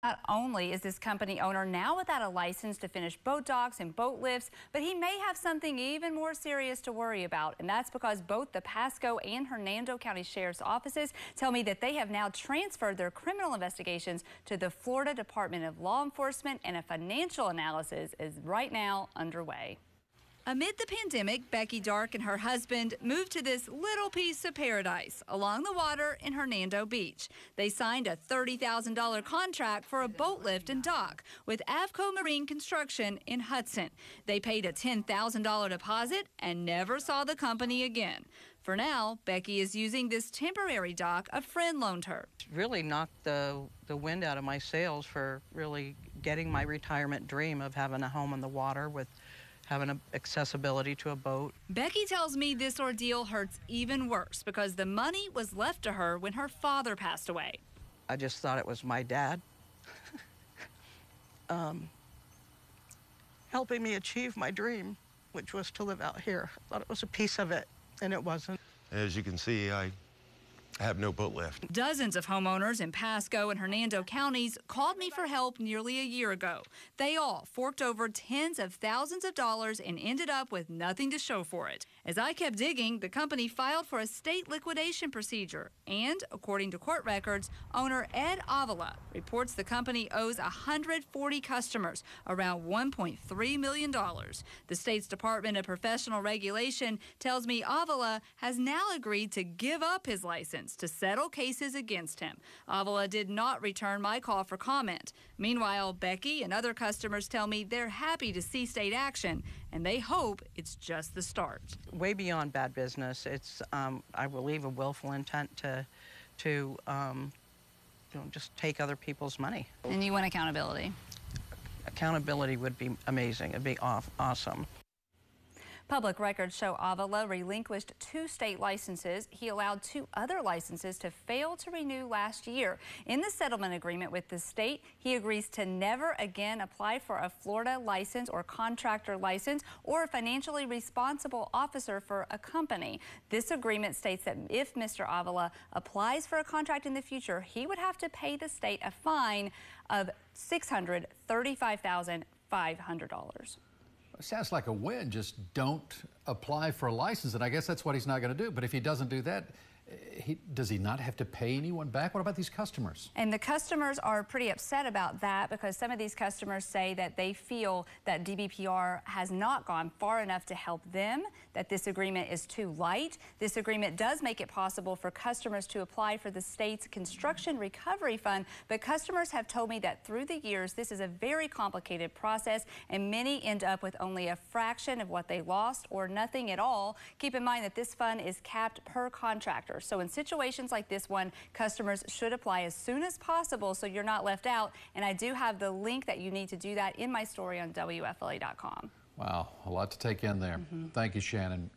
Not only is this company owner now without a license to finish boat docks and boat lifts, but he may have something even more serious to worry about. And that's because both the Pasco and Hernando County Sheriff's offices tell me that they have now transferred their criminal investigations to the Florida Department of Law Enforcement, and a financial analysis is right now underway. Amid the pandemic, Becky Dark and her husband moved to this little piece of paradise along the water in Hernando Beach. They signed a $30,000 contract for a boat lift and dock with Avco Marine Construction in Hudson. They paid a $10,000 deposit and never saw the company again. For now, Becky is using this temporary dock a friend loaned her. Really knocked the wind out of my sails for really getting my retirement dream of having a home on the water with having accessibility to a boat. Becky tells me this ordeal hurts even worse because the money was left to her when her father passed away. I just thought it was my dad helping me achieve my dream, which was to live out here. I thought it was a piece of it, and it wasn't. As you can see, I have no boat lift. Dozens of homeowners in Pasco and Hernando counties called me for help nearly a year ago. They all forked over tens of thousands of dollars and ended up with nothing to show for it. As I kept digging, the company filed for a state liquidation procedure. And according to court records, owner Ed Avila reports the company owes 140 customers around $1.3 million. The state's Department of Professional Regulation tells me Avila has now agreed to give up his license to settle cases against him. Avila did not return my call for comment. Meanwhile, Becky and other customers tell me they're happy to see state action, and they hope it's just the start. Way beyond bad business. It's, I believe, a willful intent to just take other people's money. And you want accountability? Accountability would be amazing. It'd be awesome. Public records show Avila relinquished 2 state licenses. He allowed 2 other licenses to fail to renew last year. In the settlement agreement with the state, he agrees to never again apply for a Florida license or contractor license or a financially responsible officer for a company. This agreement states that if Mr. Avila applies for a contract in the future, he would have to pay the state a fine of $635,500. Sounds like a win. Just don't apply for a license, and I guess that's what he's not going to do. But if he doesn't do that, does he not have to pay anyone back? What about these customers? And the customers are pretty upset about that because some of these customers say that they feel that DBPR has not gone far enough to help them, that this agreement is too light. This agreement does make it possible for customers to apply for the state's construction recovery fund, but customers have told me that through the years, this is a very complicated process, and many end up with only a fraction of what they lost or nothing at all. Keep in mind that this fund is capped per contractor. So in situations like this one, customers should apply as soon as possible so you're not left out. And I do have the link that you need to do that in my story on WFLA.com. Wow, a lot to take in there. Thank you, Shannon.